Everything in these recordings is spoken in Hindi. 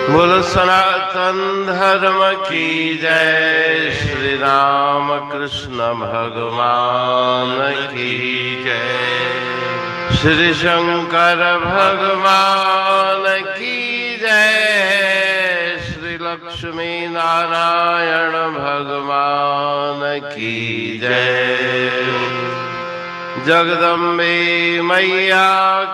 बोलो सनातन धर्म की जय। श्री राम कृष्ण भगवान की जय। श्री शंकर भगवान की जय। श्री लक्ष्मी नारायण भगवान की जय। जगदम्बे मैया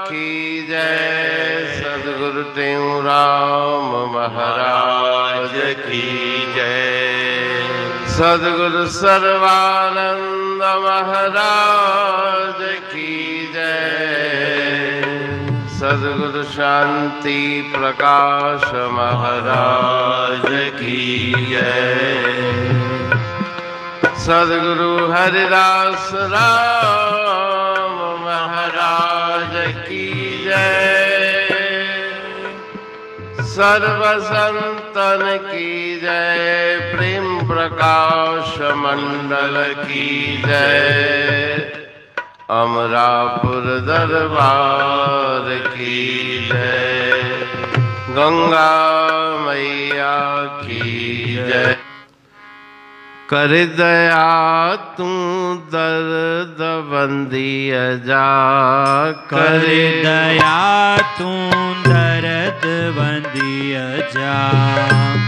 की जय। सद्गुरु टेऊराम महाराज की जय। सद्गुरु सर्वानंद महाराज की जय। सद्गुरु शांति प्रकाश महाराज की जय। सद्गुरु हरिदास राम महाराज की जय। सर्व संतन की जय। प्रेम प्रकाश मंडल की जय। अमरापुर दरबार की जय। गंगा मैया की जय। कर दया तू दर्द बंदी जा। कर दया तू दर्द बंदी जा।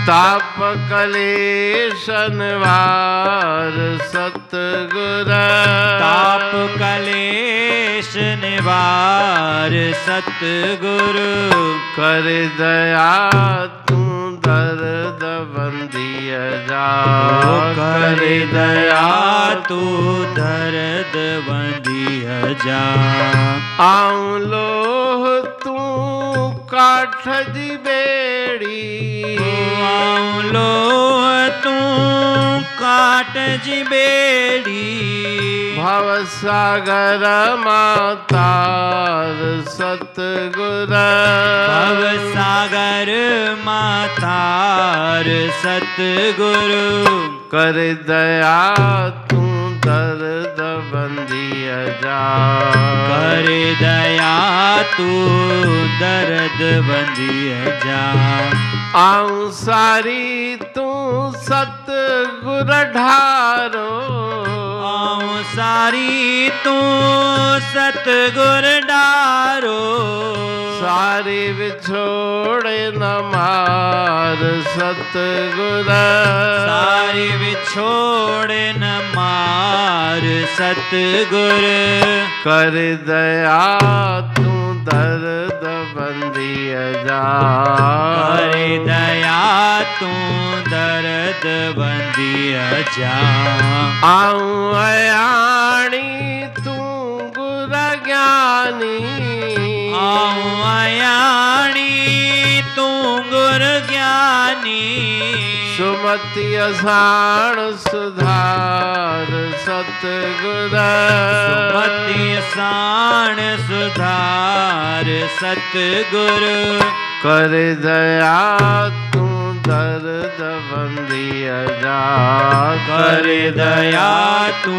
ताप कलेश निवार सतगुर। ताप कलेश निवार सतगुरु। कर दया तू दर्द बंदी जा। कर दया तू दर्द बंदी जा। आऊं लोह तू काठ जी बेड़ी। आऊं लोह तू काट जी बेड़ी। भव सागर मातार सतगुर। भव सागर मातार सतगुरु। कर दया तू दर्द बंदी जा। कर दया तू दर्द बंदी जा। आऊं सारी तू सतगुर ढारो। आऊं सारी तू सतगुर डारो। सारी विछोड़े न मार सतगुर। सारी विछोड़े न मार सतगुर। कर दया तू दर्द बंदी जा। कर दया तू दर्द बंदी जा। आऊं अयाणी तू गुर ज्ञानी। आऊं अयाणी तू गुर ज्ञानी। सुमति असाण सुधार सतगुर। सुमति असाण सुधार सतगुरु। कर दया तू दर्द बंदी जा। कर दया तू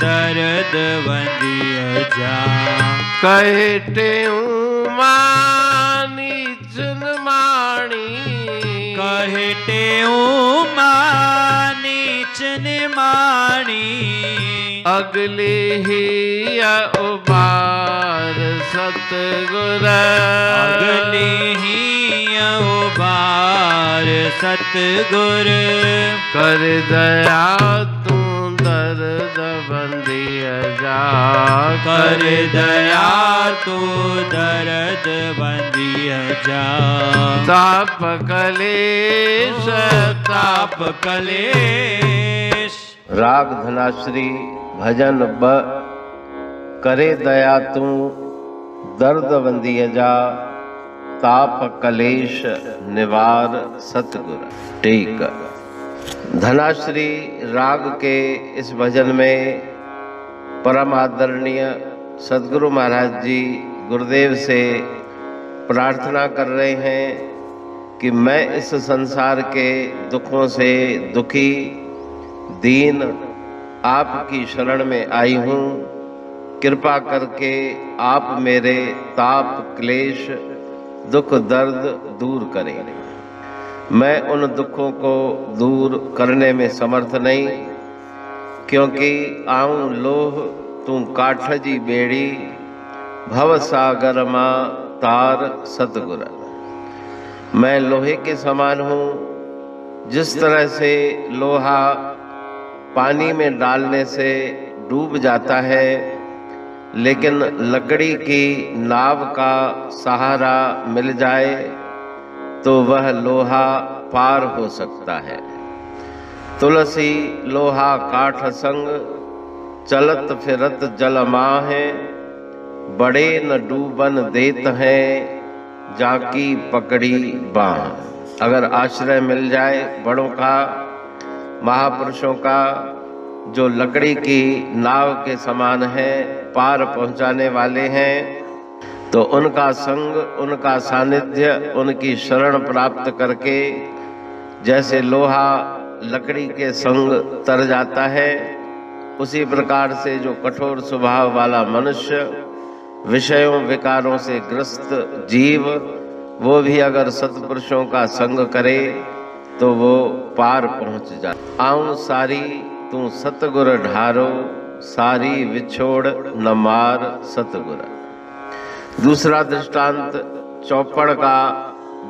दर्द बंदी जा। कहे टेऊं मानी चुन माणी। कहे टेऊं मानी चन माणी। अगली ही उबार सतगुर। अगली ही उबार सतगुर। कर दया तू दर्द बंदी जा। कर दया तू दर्द बंदी जा। ताप कलेश ताप कलेश। राग धनाश्री भजन ब। करे दया तू दर्द बंदी जा। ताप कलेश निवार सतगुर। ठीक। धनाश्री राग के इस भजन में परम आदरणीय सद्गुरु महाराज जी गुरुदेव से प्रार्थना कर रहे हैं कि मैं इस संसार के दुखों से दुखी दीन आपकी शरण में आई हूँ। कृपा करके आप मेरे ताप क्लेश दुख दर्द दूर करें। मैं उन दुखों को दूर करने में समर्थ नहीं, क्योंकि आऊं लोह तू काठ जी बेड़ी, भव सागर मां तार सतगुर। मैं लोहे के समान हूँ। जिस तरह से लोहा पानी में डालने से डूब जाता है, लेकिन लकड़ी की नाव का सहारा मिल जाए तो वह लोहा पार हो सकता है। तुलसी लोहा काठ संग, चलत फिरत जल माहे, बड़े न डूबन देत हैं, जाकी पकड़ी बाह। अगर आश्रय मिल जाए बड़ों का, महापुरुषों का, जो लकड़ी की नाव के समान है, पार पहुंचाने वाले हैं, तो उनका संग, उनका सानिध्य, उनकी शरण प्राप्त करके जैसे लोहा लकड़ी के संग तर जाता है, उसी प्रकार से जो कठोर स्वभाव वाला मनुष्य, विषयों विकारों से ग्रस्त जीव, वो भी अगर सत्पुरुषों का संग करे तो वो पार पहुंच जाए। आऊं सारी तू सतगुर ढारो, सारी विछोड़ न मार सतगुर। दूसरा दृष्टांत चौपड़ का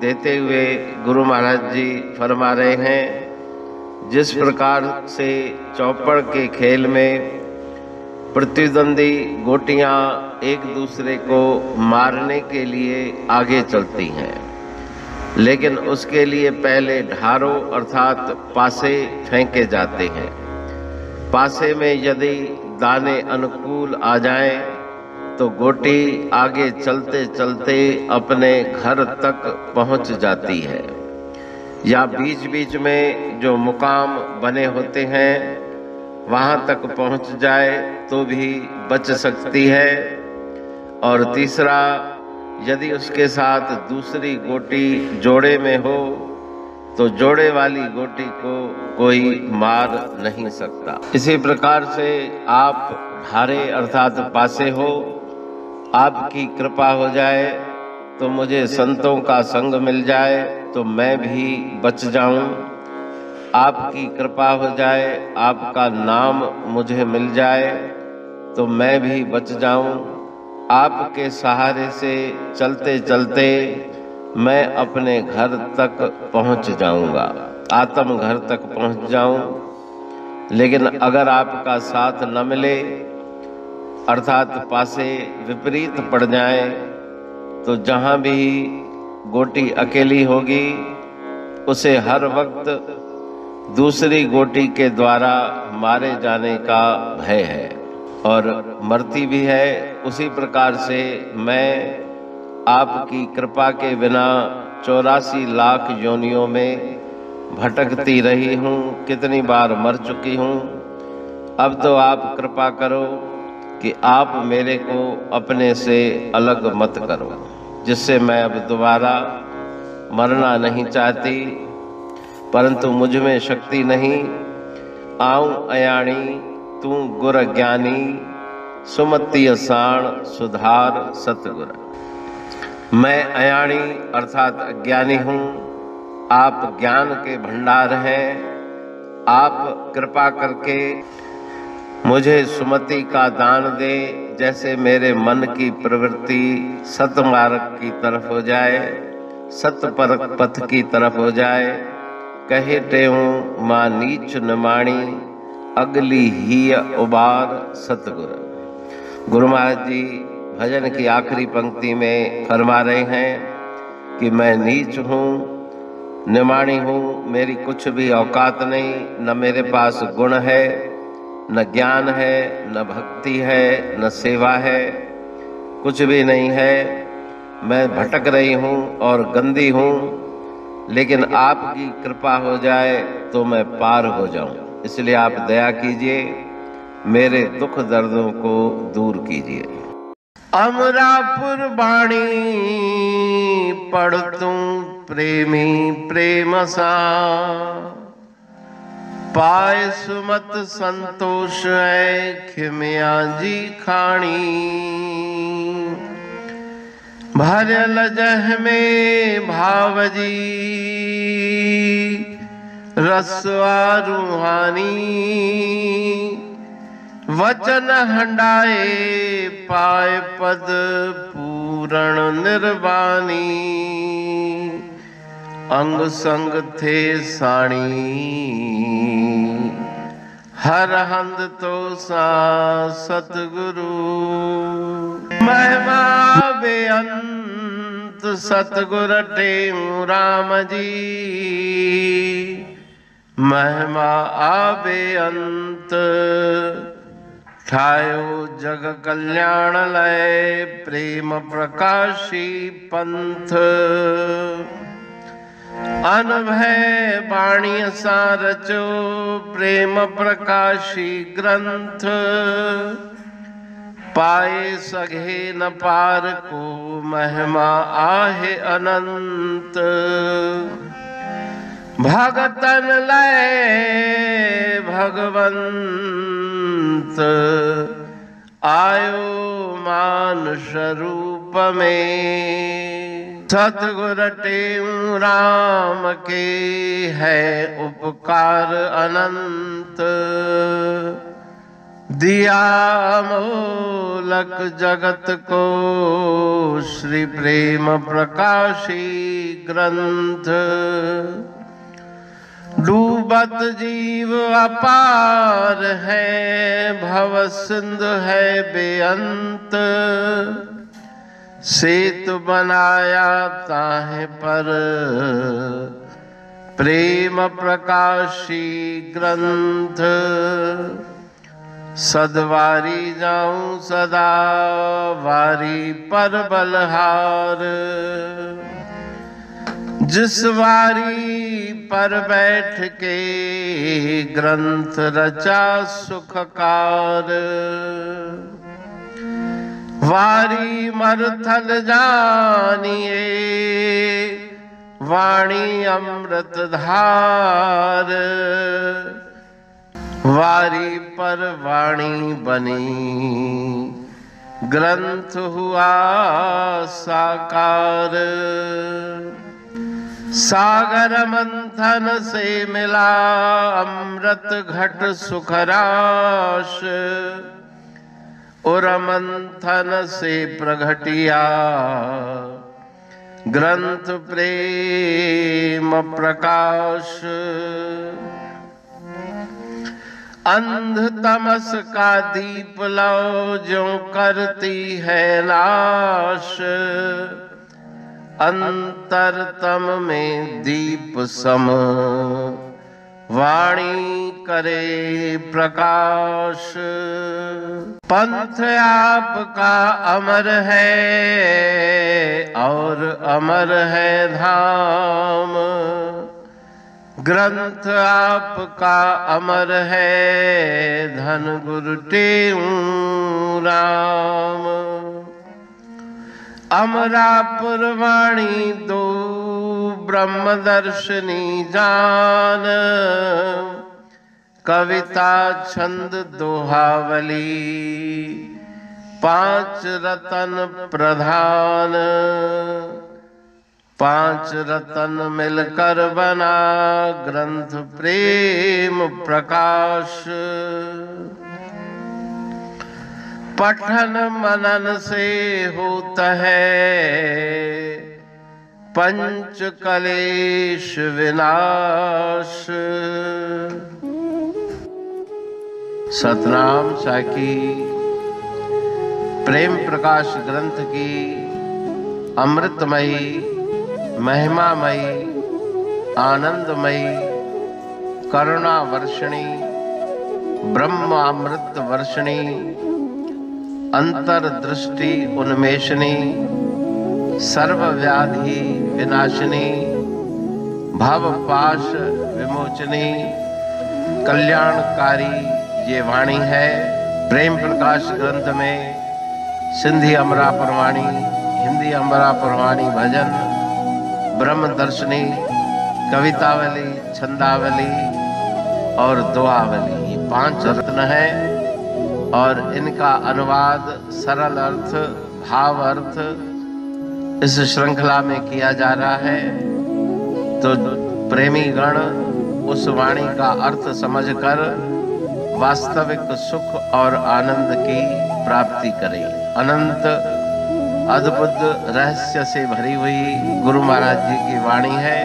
देते हुए गुरु महाराज जी फरमा रहे हैं, जिस प्रकार से चौपड़ के खेल में प्रतिद्वंदी गोटियां एक दूसरे को मारने के लिए आगे चलती हैं, लेकिन उसके लिए पहले ढारों अर्थात पासे फेंके जाते हैं। पासे में यदि दाने अनुकूल आ जाएं तो गोटी आगे चलते चलते अपने घर तक पहुंच जाती है, या बीच बीच में जो मुकाम बने होते हैं वहां तक पहुंच जाए तो भी बच सकती है। और तीसरा, यदि उसके साथ दूसरी गोटी जोड़े में हो तो जोड़े वाली गोटी को कोई मार नहीं सकता। इसी प्रकार से आप ढारे अर्थात पासे हो, आपकी कृपा हो जाए तो मुझे संतों का संग मिल जाए तो मैं भी बच जाऊं। आपकी कृपा हो जाए, आपका नाम मुझे मिल जाए तो मैं भी बच जाऊं। आपके सहारे से चलते चलते मैं अपने घर तक पहुंच जाऊंगा, आत्म घर तक पहुंच जाऊं। लेकिन अगर आपका साथ न मिले अर्थात पासे विपरीत पड़ जाए तो जहां भी गोटी अकेली होगी उसे हर वक्त दूसरी गोटी के द्वारा मारे जाने का भय है और मरती भी है। उसी प्रकार से मैं आपकी कृपा के बिना 84 लाख योनियों में भटकती रही हूँ, कितनी बार मर चुकी हूँ। अब तो आप कृपा करो कि आप मेरे को अपने से अलग मत करो, जिससे मैं अब दोबारा मरना नहीं चाहती, परंतु मुझ में शक्ति नहीं। आऊं अयाणी तू गुर ज्ञानी, सुमति असाण सुधार सतगुर। मैं अयाणी अर्थात अज्ञानी हूँ, आप ज्ञान के भंडार हैं। आप कृपा करके मुझे सुमति का दान दे, जैसे मेरे मन की प्रवृत्ति सतमार्ग की तरफ हो जाए, सतपर पथ की तरफ हो जाए। कहे टेऊं मां नीच निमाणी, अगली ही उबार सतगुर। गुरु महाराज जी भजन की आखिरी पंक्ति में फरमा रहे हैं कि मैं नीच हूँ, निमाणी हूँ, मेरी कुछ भी औकात नहीं, न मेरे पास गुण है, न ज्ञान है, न भक्ति है, न सेवा है, कुछ भी नहीं है। मैं भटक रही हूँ और गंदी हूँ, लेकिन आपकी कृपा हो जाए तो मैं पार हो जाऊं। इसलिए आप दया कीजिए, मेरे दुख दर्दों को दूर कीजिए। अमरापुर बाणी पढ़तूं प्रेमी प्रेम सा, पाए सुमत संतोष है खिमिया जी खाणी। भरल जह में भावजी रसवा रूहानी, वचन हंडाए पाए पद पूरण निर्वाणी, अंग संग थे साणी हर हंद तो सा सतगुरु, महिमा बेअंत सतगुर टेऊ राम जी, महिमा आबे अंत ठायो जग कल्याण लय, प्रेम प्रकाशी पंथ अनभय बाणी सा रचो, प्रेम प्रकाशी ग्रंथ पाए सघे न पार को, महिमा आहे अनंत, भगतन लय भगवंत आयो मानुष रूप में, सतगुर टेऊ राम के है उपकार अनंत, दिया मोलक जगत को श्री प्रेम प्रकाशी ग्रंथ, डूबत जीव अपार है, भव सिंधु है बेअंत, सेतु बनाया ताहे पर प्रेम प्रकाशी ग्रंथ, सदवारी जाऊं सदा वारी पर बलहार, जिस वारी पर बैठ के ग्रंथ रचा सुखकार, वारी मरथल जानिए वाणी अमृत धार, वारी पर वाणी बनी ग्रंथ हुआ साकार, सागर मंथन से मिला अमृत घट सुखराश, और मंथन से प्रगटिया ग्रंथ प्रेम प्रकाश, अंध तमस का दीप लो जो करती है नाश, अंतरतम में दीप सम वाणी करे प्रकाश, पंथ आपका अमर है और अमर है धाम, ग्रंथ आपका अमर है धन गुरु टेऊ राम, अमरापुर वाणी दो ब्रह्मदर्शनी जान, कविता छंद दोहावली पांच रतन प्रधान, पांच रतन मिलकर बना ग्रंथ प्रेम प्रकाश, पठन मनन से होता है पंच कलेश विनाश, सतनाम साखी प्रेम प्रकाश ग्रंथ की अमृतमयी महिमामयी आनंदमयी करुणा वर्षिणी ब्रह्म अमृत वर्षिणी अंतर्दृष्टि उन्मेषणी सर्वव्याधि विनाशिनी भव पाश विमोचनी कल्याणकारी ये वाणी है। प्रेम प्रकाश ग्रंथ में सिंधी अमरापुर वाणी, हिंदी अमरापुर वाणी भजन, ब्रह्म दर्शनी, कवितावली, छंदावली और दुआवली, ये 5 रत्न है और इनका अनुवाद, सरल अर्थ, भाव अर्थ इस श्रृंखला में किया जा रहा है, तो प्रेमी गण उस वाणी का अर्थ समझकर वास्तविक सुख और आनंद की प्राप्ति करें। अनंत अद्भुत रहस्य से भरी हुई गुरु महाराज जी की वाणी है।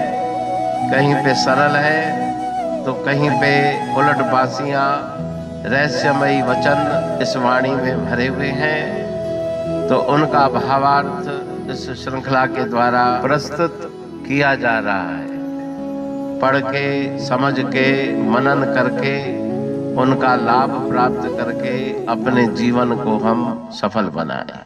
कहीं पे सरल है तो कहीं पे उलट बासियां रहस्यमयी वचन इस वाणी में भरे हुए हैं, तो उनका भावार्थ इस श्रृंखला के द्वारा प्रस्तुत किया जा रहा है। पढ़ के, समझ के, मनन करके, उनका लाभ प्राप्त करके अपने जीवन को हम सफल बनाएं।